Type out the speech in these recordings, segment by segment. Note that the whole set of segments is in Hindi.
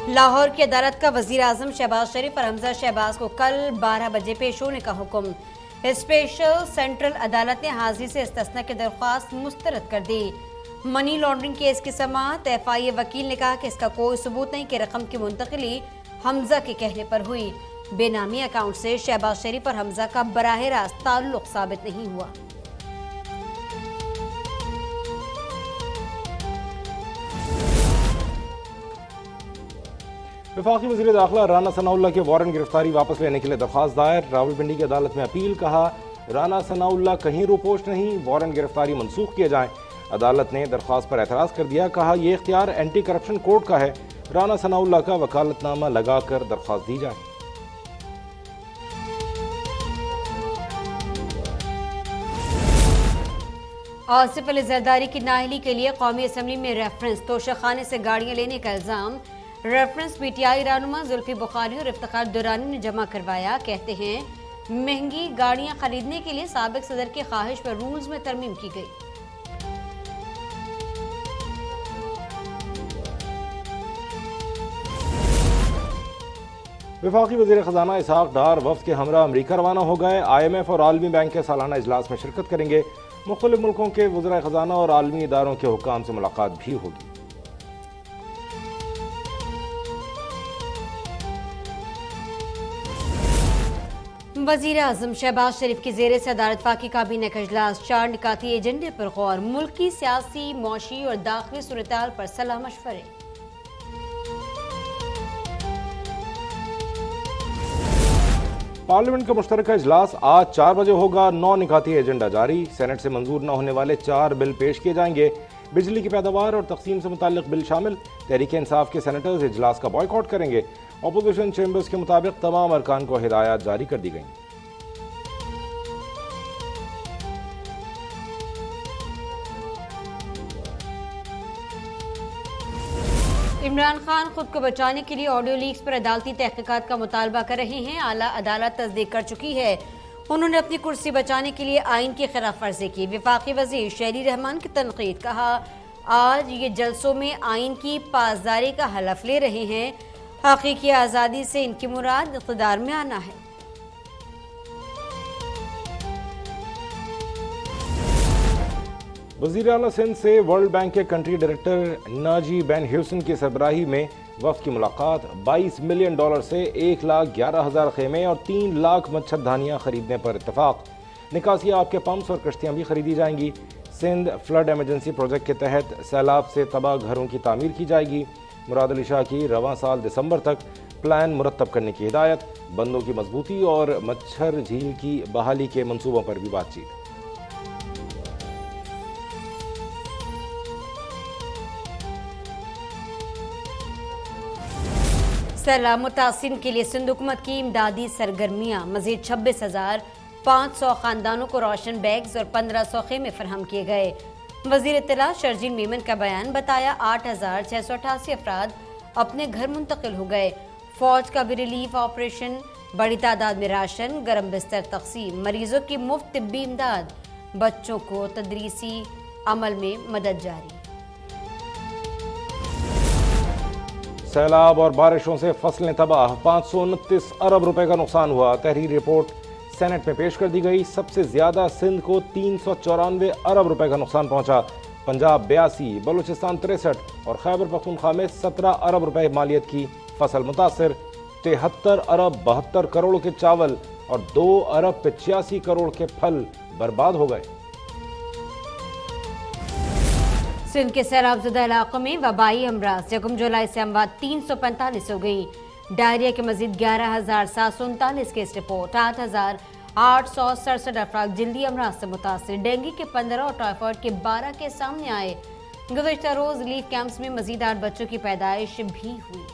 लाहौर की अदालत का वजीर आजम शहबाज शरीफ और हमजा शहबाज को कल 12 बजे पेश होने का हुक्म। स्पेशल सेंट्रल अदालत ने हाजिरी से इस्तिस्ना की दरख्वास्त मुस्तरद कर दी। मनी लॉन्ड्रिंग केस की समाअत। FIA वकील ने कहा कि इसका कोई सबूत नहीं कि रकम की मुंतकिली हमजा के कहने पर हुई। बेनामी अकाउंट से शहबाज शरीफ और हमजा का बराह रास्त ताल्लुक साबित नहीं हुआ। वफाकी वज़ीर दाखिला राना सनाउल्लाह के वारंट गिरफ्तारी वापस लेने के लिए दरख्वास्त दायर। रावलपिंडी की अदालत में अपील। कहा राना सनाउल्लाह कहीं रोपोश नहीं, वारंट गिरफ्तारी मनसूख किए जाएं। अदालत ने दरख्वास्त पर एतराज़ कर दिया। कहा यह इख्तियार एंटी करप्शन कोर्ट का है। राना सनाउल्लाह का वकालतनामा लगाकर दरख्वास्त दी जाए। आसिफ अली जरदारी की नाअहली के लिए कौमी असम्बली में रेफरेंस। तोशाखाने से गाड़ियां लेने का इल्जाम। रेफरेंस PTI रहनुमा जुल्फी बुखारी और इफ्तिखार दुरानी ने जमा करवाया। कहते हैं महंगी गाड़ियां खरीदने के लिए साबिक सदर की ख्वाहिश पर रूल्स में तरमीम की गई। वफाकी वज़ीर ख़जाना इसहाक डार वफ्द के हमरा अमरीका रवाना हो गए। IMF और आलमी बैंक के सालाना इजलास में शिरकत करेंगे। मुख्तलिफ मुल्कों के वज़राए ख़जाना और आलमी इदारों के हुक्काम से मुलाकात भी होगी। वज़ीर आज़म शहबाज शरीफ की ज़ेरे सदारत वफाकी काबीना का इजलास। 4 निकाती एजेंडे पर गौर। मुल्क की सियासी, मौशी और दाखिली सूरत-ए-हाल पर सलाह मशवरे। पार्लियामेंट का मुश्तरका इजलास आज 4 बजे होगा। 9 निकाती एजेंडा जारी। सेनेट से मंजूर न होने वाले 4 बिल पेश किए जाएंगे। बिजली की पैदावार और तकसीम से मुताल्लिक बिल शामिल। तहरीक इंसाफ के सेनेटर्स इजलास का बॉयकॉट करेंगे। अपोजिशन चैम्बर्स के मुताबिक तमाम अरकान को हिदायत जारी कर दी गई। इमरान खान खुद को बचाने के लिए ऑडियो लीक्स पर अदालती तहकीकात का मुतालबा कर रहे हैं। आला अदालत तस्दीक कर चुकी है। उन्होंने अपनी कुर्सी बचाने के लिए आइन की खिलाफ वर्जी की। वफाकी वजीर शहरी रहमान की तनकीद। कहा आज ये जलसों में आइन की पासदारी का हलफ ले रहे हैं। हकीकी आज़ादी से इनकी मुराद इक़्तिदार में आना है। वज़ीर आला सिंध से वर्ल्ड बैंक के country director Nazi Ben Hewson की सरबराही में वफ़द की मुलाकात। $22 मिलियन से 1,11,000 खेमे और 3 लाख मच्छरदानियाँ खरीदने पर इत्तफाक। निकासी आपके पंप्स और कश्तियाँ भी खरीदी जाएंगी। सिंध फ्लड एमरजेंसी प्रोजेक्ट के तहत सैलाब से तबाह घरों की तामीर की जाएगी। मुराद अली शाह की रवां साल दिसंबर तक प्लान मुरतब करने की हिदायत। बंदों की मजबूती और मच्छर झील की बहाली के मंसूबों पर भी बातचीत। सैलाब मुतासिन के लिए सिंध हुकूमत की इमदादी सरगर्मियाँ। मजीद 26,500 खानदानों को रोशन बैग्स और 1,500 खेमे फराहम किए गए। वजीर इत्तला शर्जील मेमन का बयान। बताया 8,688 अफराद अपने घर मुंतकिल हो गए। फौज का भी रिलीफ ऑपरेशन। बड़ी तादाद में राशन, गर्म बिस्तर तकसीम। मरीजों की मुफ्त तिब्बी इमदाद। बच्चों को तदरीसी अमल में मदद जारी। सैलाब और बारिशों से फसलें तबाह। 529 अरब रुपए का नुकसान हुआ। तहरीर रिपोर्ट सेनेट में पेश कर दी गई। सबसे ज्यादा सिंध को 394 अरब रुपए का नुकसान पहुंचा। पंजाब 82, बलूचिस्तान 63 और खैबर पख्तूनख्वा में 17 अरब रुपए मालियत की फसल मुतासर। 73 अरब 72 करोड़ के चावल और 2 अरब 85 करोड़ के फल बर्बाद हो गए। सिंध के सैलाबज़दा इलाकों में वबाई अमराज। 1 जुलाई से अमवात 345 हो गई। डायरिया के मजीद 11,739 केस रिपोर्ट। 8,867 अफराद जल्दी अमराज से मुतासर। डेंगू के 15 और टाइफाइड के 12 केस सामने आए। गुज़श्ता रोज रिलीफ कैंप्स में मजीद 8 बच्चों की पैदाइश भी हुई।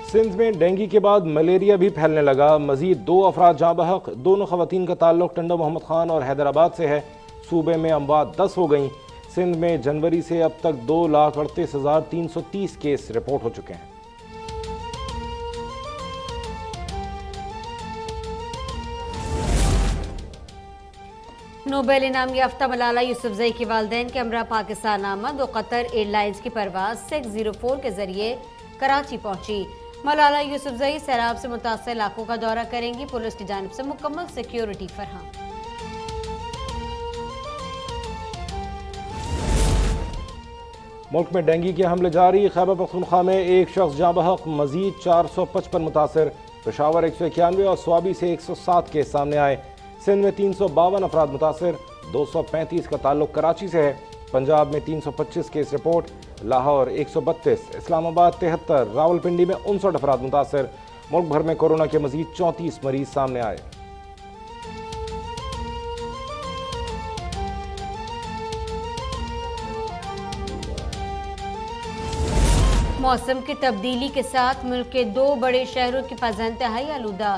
सिंध में डेंगू के बाद मलेरिया भी फैलने लगा। मजीद 2 अफराद जाँ बहक। दोनों खवातीन का ताल्लुक टंडा मोहम्मद खान और हैदराबाद से है। सूबे में अमवात 10 हो गई। सिंध में जनवरी से अब तक 2,38,330 केस रिपोर्ट हो चुके हैं। नोबेल इनाम याफ्ता मलाला यूसुफजई के वालिदैन के हमरा पाकिस्तान आमद और कतर एयरलाइंस की परवाज 604 के जरिए कराची पहुंची। मलाला यूसुफजई सैलाब से मुतासर इलाकों का दौरा करेंगी। पुलिस की जानिब से मुकम्मल सिक्योरिटी फराहम। मुल्क में डेंगू के हमले जारी। खैबर पख्तूनख्वा में एक शख्स जाँ बहक, मजीद 455 मुतासर। पेशावर 191 और स्वाबी से 107 केस सामने आए। सिंध में 352 अफराद मुतासर, 235 का ताल्लुक कराची से है। पंजाब में 325 केस रिपोर्ट, लाहौर 132, इस्लामाबाद 73, रावलपिंडी में 59 अफराद मुतासर। मुल्क भर में कोरोना के मजीद 34 मरीज सामने आए। मौसम की तब्दीली के साथ मुल्क के 2 बड़े शहरों की फ़ज़ा इंतहाई आलूदा।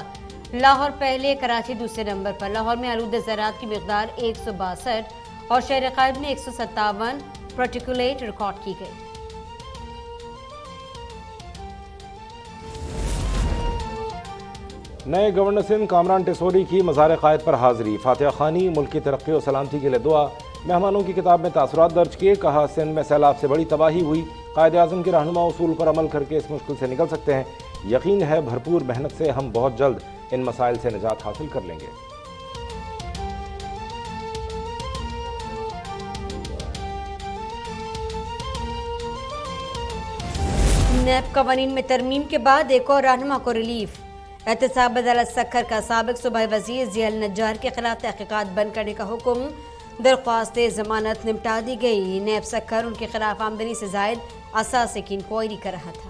लाहौर पहले, कराची दूसरे नंबर पर। लाहौर में आलूदा ज़रात की मिक़दार 162 और शहर क़ाइद में 157 पार्टिकुलेट रिकॉर्ड की गई। नए गवर्नर सिंध कामरान टिसोरी की मज़ार क़ाइद पर हाजिरी। फातिहा खानी, मुल्क की तरक्की और सलामती के लिए दुआ। मेहमानों की किताब में तासुरात दर्ज किए। कहा, सिंध में सैलाब से बड़ी तबाही हुई। कायदे आज़म के रहनुमा उसूल पर अमल करके इस मुश्किल से निकल सकते हैं। यकीन है भरपूर मेहनत से हम बहुत जल्द इन मसाइल से निजात हासिल कर लेंगे। नैब कवानीन में तरमीम के बाद एक और रहनुमा को रिलीफ। एहतसाब अदालत सक्खर का साबिक सूबाई वजीर ज़ियाल नज्जार के खिलाफ तहकीकात बंद करने का हुक्म। दरख्वास्त जमानत निपटा दी गई। नैब सक्खर उनके खिलाफ आमदनी से जायद असासे की इंक्वायरी कर रहा था।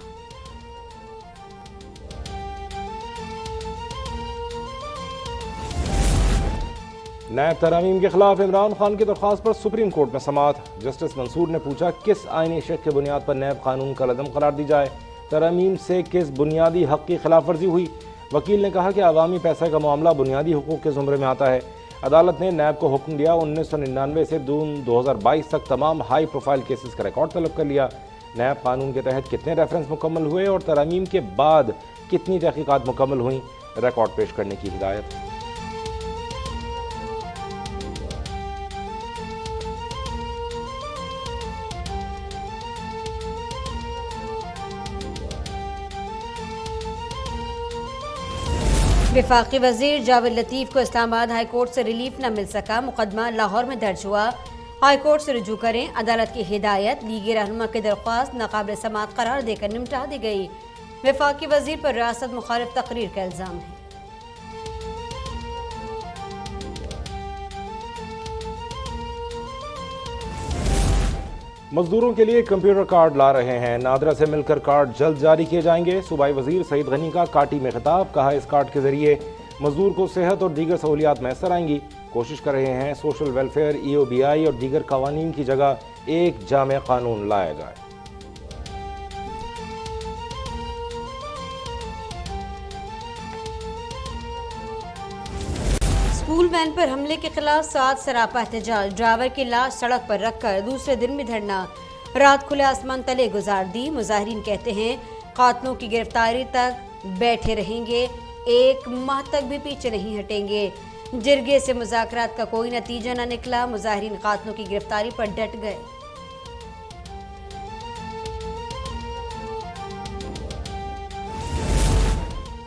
नैब तरमीम के खिलाफ इमरान खान की दरख्वास्त पर सुप्रीम कोर्ट में समाअत। जस्टिस मंसूर ने पूछा, किस आईनी शक की बुनियाद पर नैब कानून का लदम करार दी जाए। तरमीम से किस बुनियादी हक की खिलाफ वर्जी हुई। वकील ने कहा कि अवामी पैसे का मामला बुनियादी हुकूक के जुमरे में आता है। अदालत ने नैब को हुक्म दिया 1999 से जून 2022 तक तमाम हाई प्रोफाइल केसेस का रिकॉर्ड तलब कर लिया। नैब कानून के तहत कितने रेफरेंस मुकम्मल हुए और तरमीम के बाद कितनी तहकीकात मुकम्मल हुई, रिकॉर्ड पेश करने की हिदायत। वफाकी वजीर जावेद लतीफ़ को इस्लामाबाद हाई कोर्ट से रिलीफ न मिल सका। मुकदमा लाहौर में दर्ज हुआ। हाई कोर्ट से रुजू करें। अदालत की हिदायत। लीगी रहनुमा की दरख्वास्त नाकाबिल समाअत करार देकर निपटा दी गई। वफाकी वजीर पर रियासत मुखालिफ तकरीर का इल्ज़ाम है। मजदूरों के लिए कंप्यूटर कार्ड ला रहे हैं। नादरा से मिलकर कार्ड जल्द जारी किए जाएंगे। सूबाई वजीर सईद गनी का काटी में खिताब। कहा, इस कार्ड के जरिए मजदूर को सेहत और दीगर सहूलियात मैसर आएंगी। कोशिश कर रहे हैं सोशल वेलफेयर, EOBI और दीगर कवानीन की जगह एक जामे कानून लाया जाए। स्कूल वैन पर हमले के खिलाफ 7 सरापा एहतजाज। ड्राइवर की लाश सड़क पर रखकर दूसरे दिन भी धरना। रात खुले आसमान तले गुजार दी। मुजाहिरीन कहते हैं कातलों की गिरफ्तारी तक बैठे रहेंगे, 1 माह तक भी पीछे नहीं हटेंगे। जिरगे से मुज़ाकरात का कोई नतीजा न निकला। मुजाहिरीन कातलों की गिरफ्तारी पर डट गए।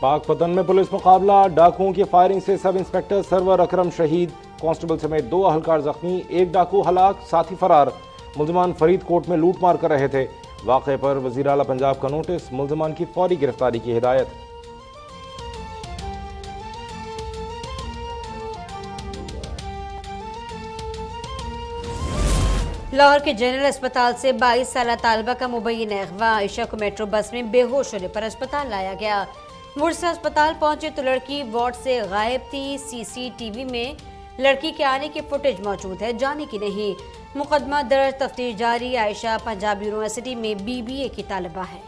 पाकपतन में पुलिस मुकाबला। डाकुओं की फायरिंग से सब इंस्पेक्टर सरवर अकरम शहीद, कांस्टेबल समेत 2 अहलकार जख्मी, 1 डाकू हलाक, साथी फरार। मुल्ज़मान फरीदकोट में लूटमार कर रहे थे। वाक़े पर वज़ीर आला पंजाब का नोटिस, मुल्ज़मान की फौरी गिरफ्तारी की हिदायत। लाहौर के जनरल अस्पताल से 22 साला तालबा का मुबैन अगवा। आयशा को मेट्रो बस में बेहोश होने पर अस्पताल लाया गया। मुड़ से अस्पताल पहुंचे तो लड़की वार्ड से गायब थी। CCTV में लड़की के आने की फुटेज मौजूद है, जाने की नहीं। मुकदमा दर्ज, तफ्तीश जारी। आयशा पंजाब यूनिवर्सिटी में BBA की तालिबा है।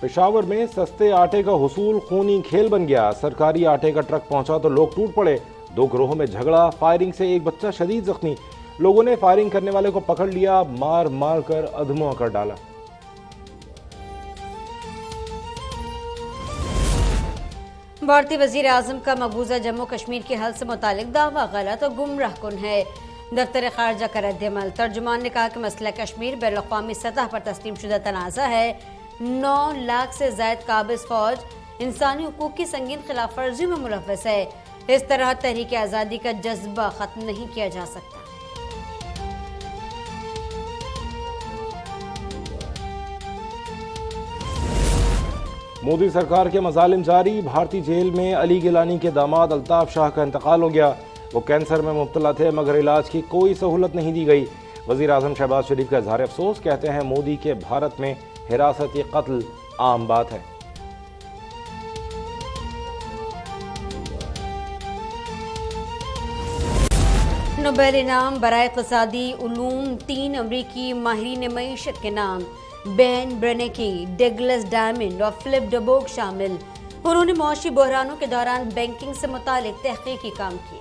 पेशावर में सस्ते आटे का हुसूल खूनी खेल बन गया। सरकारी आटे का ट्रक पहुंचा तो लोग टूट पड़े। 2 गिरोहों में झगड़ा। फायरिंग से एक बच्चा शदीद जख्मी। लोगों ने फायरिंग करने वाले को पकड़ लिया, मार मार कर अधमुआ कर डाला। भारतीय वजीर आजम का मकबूजा जम्मू कश्मीर के हल से मुतालिक दावा गलत और गुमराह कुन है। दफ्तर खारजा का रद्द-ए-अमल। तर्जुमान ने कहा कि मसला कश्मीर बैनुल-अक़वामी सतह पर तस्लीम शुदा तनाज़ा है। 9 लाख से ज़ायद काबिज़ फौज इंसानी हुकूक की संगीन खिलाफ वर्जी में मुलव्वस है। इस तरह तहरीक आज़ादी का जज्बा ख़त्म नहीं किया जा सकता। मोदी सरकार के मज़ालिम जारी। भारतीय जेल में अली गिलानी के दामाद अल्ताफ शाह का इंतकाल हो गया। वो कैंसर में मुब्तला थे मगर इलाज की कोई सहूलत नहीं दी गई। वज़ीर आज़म शहबाज शरीफ का इज़हार अफसोस। कहते हैं मोदी के भारत में हिरासती कत्ल आम बात है। नोबेल इनाम बराए इक़्तिसादी उलूम 3 अमरीकी माहिरीन मईशत के नाम बेन ब्रेनेकी, डगलस डायमंड और फिलिप डबोक शामिल। उन्होंने मौशी बहरानों के दौरान बैंकिंग से मुतालिक तहकीकी काम किए।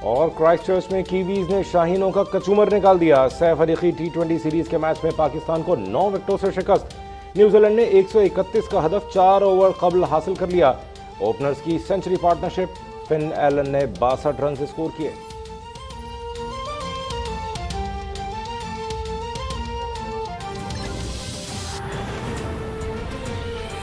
और क्राइस्टचर्च में कीवीज ने शाहीनों का कचूमर निकाल दिया। सैफ अली T20 सीरीज के मैच में पाकिस्तान को 9 विकेटों से शिकस्त। न्यूजीलैंड ने 131 का हदफ 4 ओवर कबल हासिल कर लिया। ओपनर्स की सेंचुरी पार्टनरशिप फिन एलन ने 62 रन स्कोर किए।